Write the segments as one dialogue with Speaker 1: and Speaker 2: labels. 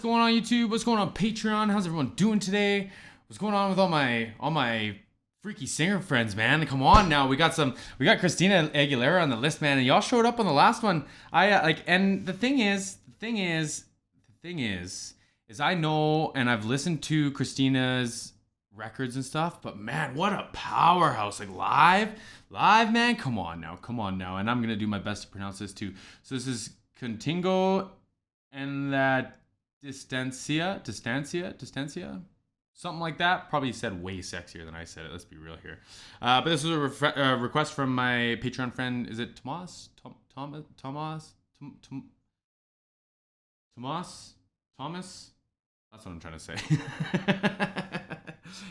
Speaker 1: going on YouTube? What's going on Patreon? How's everyone doing today? What's going on with all my freaky singer friends, man? Come on now. We got Christina Aguilera on the list, man, and y'all showed up on the last one. And the thing is, I know and I've listened to Christina's records and stuff, but man, what a powerhouse. Like live, man. Come on now. And I'm gonna do my best to pronounce this too. So this is Contigo and that Distancia, something like that. Probably said way sexier than I said it. Let's be real here. But this was a request from my Patreon friend. Is it Tomas? Thomas? That's what I'm trying to say.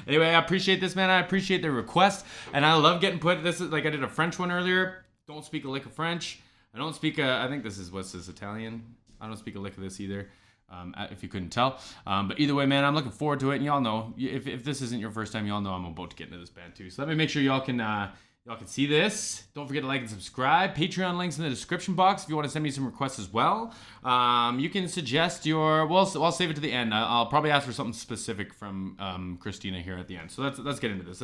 Speaker 1: Anyway, I appreciate this, man. I appreciate the request, and I love getting put. This is like I did a French one earlier. Don't speak a lick of French. I don't speak. I think this is Italian. I don't speak a lick of this either. If you couldn't tell. But either way, man, I'm looking forward to it. And y'all know, if this isn't your first time, y'all know I'm about to get into this band too. So let me make sure y'all can see this. Don't forget to like and subscribe. Patreon links in the description box if you want to send me some requests as well. You can suggest I'll save it to the end. I'll probably ask for something specific from Christina here at the end. So let's get into this.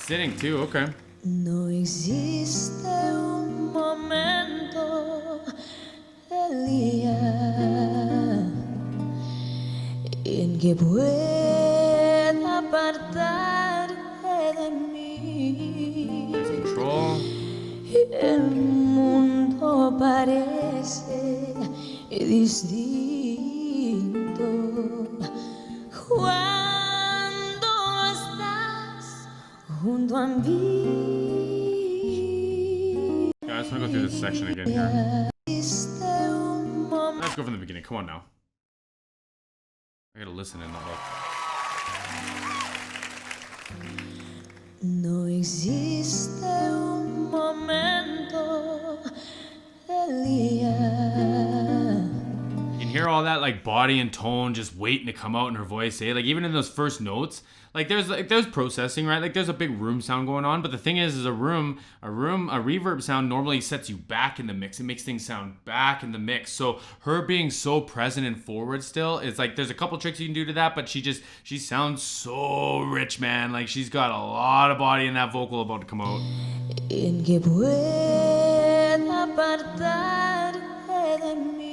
Speaker 1: Sitting too, okay.
Speaker 2: No existe un momento del día en que pueda apartarte de mí.
Speaker 1: Control.
Speaker 2: El mundo parece distinto cuando estás junto a mí.
Speaker 1: Yeah, I just want to go through this section again here. Let's go from the beginning. Come on now. I gotta listen in the book.
Speaker 2: No existe un momento del día.
Speaker 1: You can hear all that like body and tone just waiting to come out in her voice, eh? Like even in those first notes, there's processing, right? Like there's a big room sound going on, but the thing is a reverb sound normally sets you back in the mix. It makes things sound back in the mix. So her being so present and forward still, it's like there's a couple tricks you can do to that, but she sounds so rich, man. Like she's got a lot of body in that vocal about to come out.
Speaker 2: En que pueda apartarte de mí.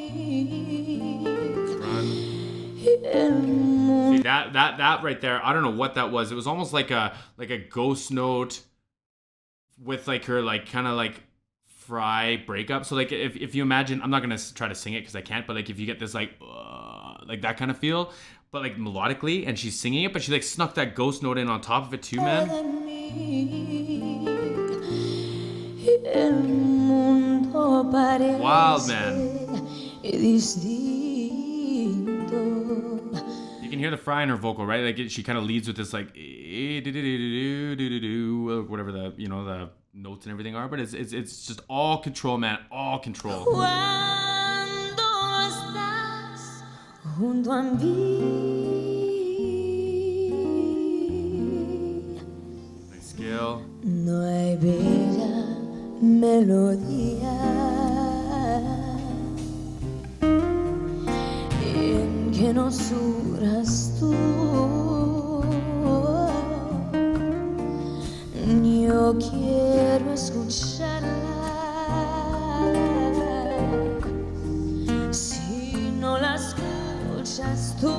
Speaker 1: See that right there, I don't know what that was. It was almost like a ghost note with like her like kind of like fry breakup. So like if you imagine, I'm not gonna try to sing it because I can't, but like if you get this like that kind of feel, but like melodically, and she's singing it, but she like snuck that ghost note in on top of it too, man. Wild, man. You can hear the fry in her vocal, right? Like she kind of leads with this like whatever the the notes and everything are, but it's just all control, man, all control.
Speaker 2: Cuando estás junto a mí.
Speaker 1: Nice scale.
Speaker 2: No hay bella melodía en que no surjas tú. Yo quiero escucharla. Si no la escuchas tú,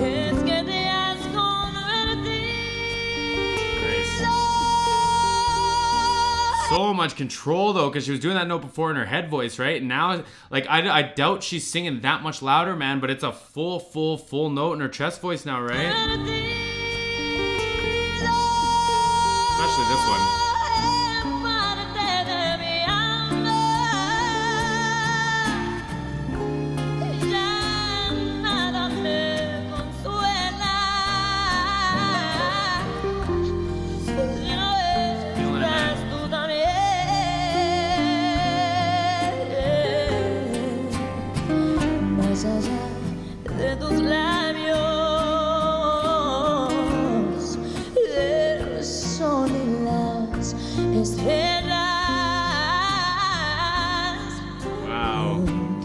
Speaker 2: es que te has convertido.
Speaker 1: So much control though, because she was doing that note before in her head voice, right? And now, like I doubt she's singing that much louder, man. But it's a full note in her chest voice now, right? Especially this one.
Speaker 2: Más allá de tus labios.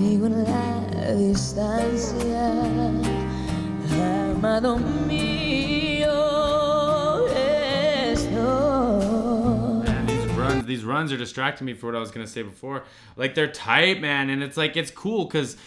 Speaker 2: Contigo en la distancia, amado mío, estoy.
Speaker 1: Man, these runs are distracting me for what I was gonna say before. Like, they're tight, man, and it's like, it's cool because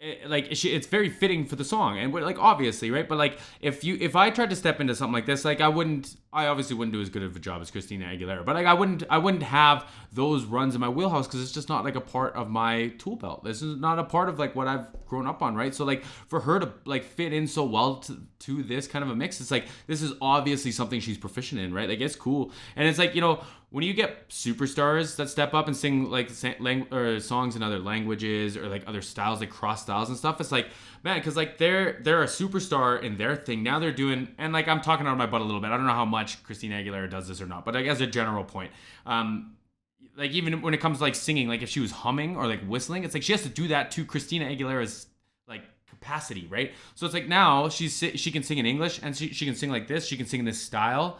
Speaker 1: it's very fitting for the song, and like, obviously, right? But like, if I tried to step into something like this, like, I obviously wouldn't do as good of a job as Christina Aguilera, but like, I wouldn't have those runs in my wheelhouse because it's just not like a part of my tool belt. This is not a part of like what I've grown up on, right? So like, for her to like fit in so well to this kind of a mix, it's like, this is obviously something she's proficient in, right? Like, it's cool, and it's like, you know, when you get superstars that step up and sing like songs in other languages or like other styles, like cross styles and stuff, it's like, man, because like they're a superstar in their thing. Now they're doing, and like, I'm talking out of my butt a little bit. I don't know how much Christina Aguilera does this or not, but like, as a general point, like, even when it comes to like singing, like if she was humming or like whistling, it's like she has to do that to Christina Aguilera's like capacity, right? So it's like, now she can sing in English, and she can sing like this. She can sing in this style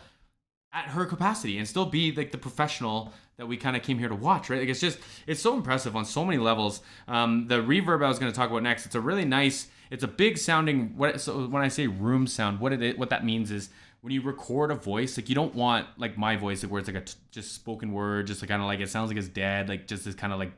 Speaker 1: at her capacity and still be like the professional that we kind of came here to watch, right? Like, it's so impressive on so many levels. The reverb I was going to talk about next, it's a really nice, it's a big sounding, so when I say room sound, what that means is, when you record a voice, like, you don't want like my voice, like, where it's like just spoken word, just like kind of like, it sounds like it's dead, like just this kind of like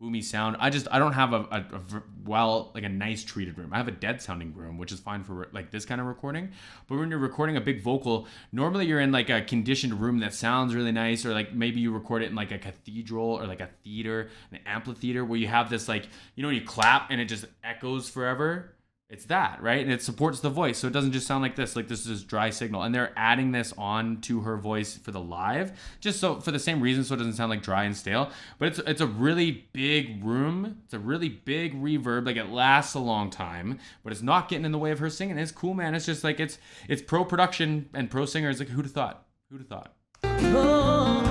Speaker 1: boomy sound. I don't have a nice treated room. I have a dead sounding room, which is fine for like this kind of recording. But when you're recording a big vocal, normally you're in like a conditioned room that sounds really nice, or like maybe you record it in like a cathedral or like a theater, an amphitheater, where you have this, like, you know, when you clap and it just echoes forever. It's that, right? And it supports the voice, so it doesn't just sound like this is dry signal. And they're adding this on to her voice for the live, just so for the same reason, so it doesn't sound like dry and stale. But it's a really big room. It's a really big reverb. Like, it lasts a long time, but it's not getting in the way of her singing. It's cool, man. It's just like, it's pro production and pro singers. Like, who'd have thought? Who'd have thought?
Speaker 2: Oh,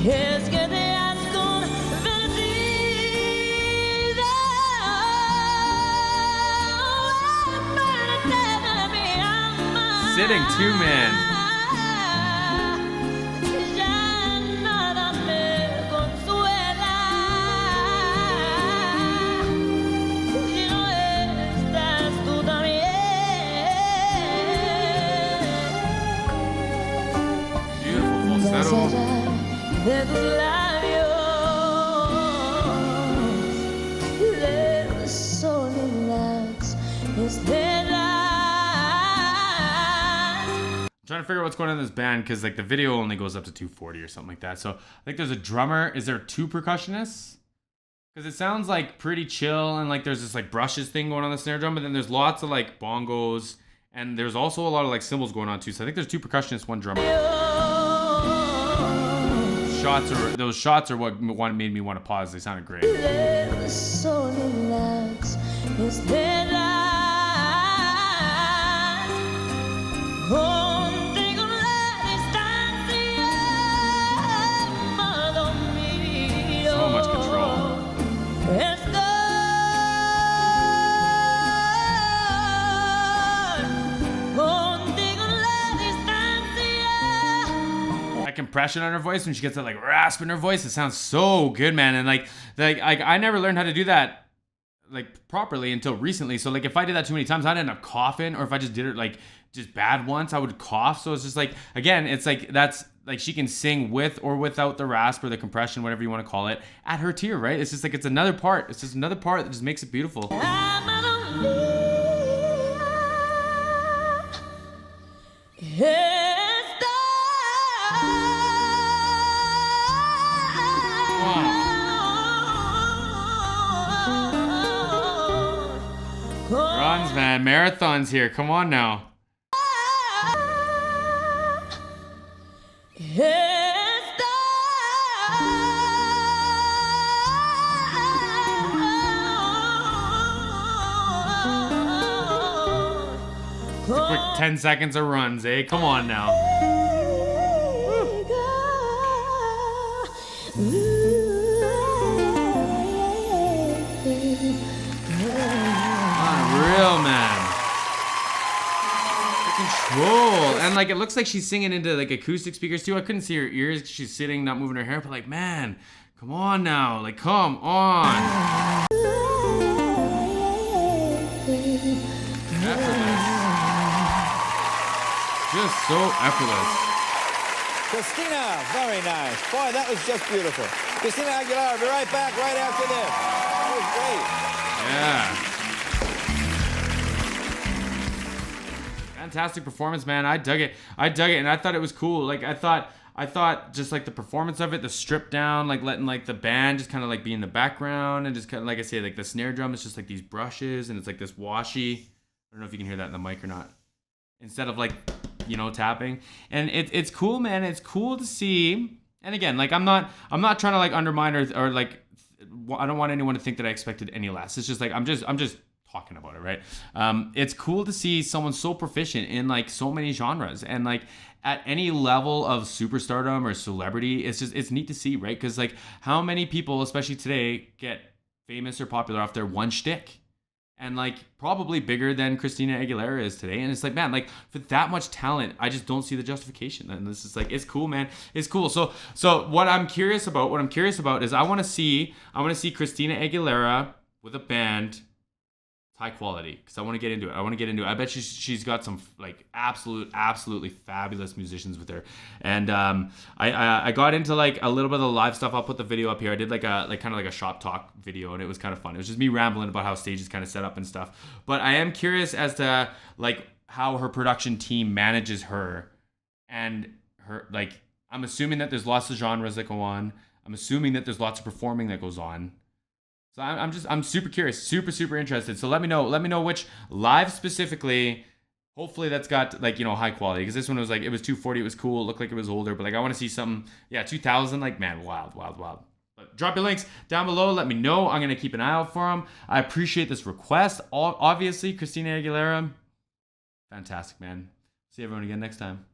Speaker 2: es que te has convertido.
Speaker 1: Sitting too, man.
Speaker 2: Ya nada me consuela. Si no estás tú también.
Speaker 1: Beautiful
Speaker 2: Más
Speaker 1: falsetto.
Speaker 2: allá de tus labios, del sol y las estrellas.
Speaker 1: I'm trying to figure out what's going on in this band, because like the video only goes up to 240 or something like that. So I think there's a drummer. Is there 2 percussionists? Because it sounds like pretty chill, and like there's this like brushes thing going on the snare drum, but then there's lots of like bongos, and there's also a lot of like cymbals going on too. So I think there's 2 percussionists, 1 drummer. Those shots are what made me want to pause. They sounded great.
Speaker 2: Del sol y las estrellas. Contigo en la distancia, amado mío.
Speaker 1: So much control.
Speaker 2: Estoy contigo en la distancia.
Speaker 1: That compression on her voice, when she gets that like rasp in her voice, it sounds so good, man. And like I never learned how to do that like properly until recently. So like, if I did that too many times, I'd end up coughing, or if I just did it like just bad once, I would cough. So it's just like, again, it's like, that's like, she can sing with or without the rasp or the compression, whatever you want to call it, at her tier, right? It's just like, it's another part. It's just another part that just makes it beautiful.
Speaker 2: Amado mío,
Speaker 1: Runs, man. Marathons here. Come on now. Just a quick 10 seconds of runs, eh? Come on now. Unreal, man. The control. And like, it looks like she's singing into like acoustic speakers too. I couldn't see her ears 'cause she's sitting, not moving her hair, but like, man, Come on now, like come on. Effortless. Just so effortless.
Speaker 3: Christina, very nice. Boy, that was just beautiful. Christina Aguilera, be right back right after this. That was great.
Speaker 1: Yeah. Fantastic performance, man. I dug it, and I thought it was cool. Like I thought just like the performance of it, the strip down, like letting like the band just kind of like be in the background, and just kind of like I say, like the snare drum is just like these brushes, and it's like this washy. I don't know if you can hear that in the mic or not. Instead of like, you know, tapping, and it's cool, man. It's cool to see. And again, like I'm not trying to like undermine or like I don't want anyone to think that I expected any less. It's just like I'm just talking about it, right? It's cool to see someone so proficient in like so many genres and like at any level of superstardom or celebrity. It's neat to see, right? Because like how many people, especially today, get famous or popular off their one shtick. And like probably bigger than Christina Aguilera is today. And it's like, man, like for that much talent, I just don't see the justification. And this is like, it's cool, man. It's cool. So what I'm curious about is I want to see Christina Aguilera with a band, high quality, because I want to get into it. I bet she's got some like absolutely fabulous musicians with her. And I got into like a little bit of the live stuff. I'll put the video up here. I did like kind of like a shop talk video, and it was kind of fun. It was just me rambling about how stage is kind of set up and stuff. But I am curious as to like how her production team manages her, and her like I'm assuming that there's lots of genres that go on. I'm assuming that there's lots of performing that goes on. So I'm super curious, super interested. So let me know which live specifically. Hopefully that's got like, you know, high quality, because this one was like, it was 240, it was cool, it looked like it was older, but like I want to see something, 2000, like man, wild. But drop your links down below. Let me know. I'm gonna keep an eye out for them. I appreciate this request. Obviously, Christina Aguilera, fantastic, man. See everyone again next time.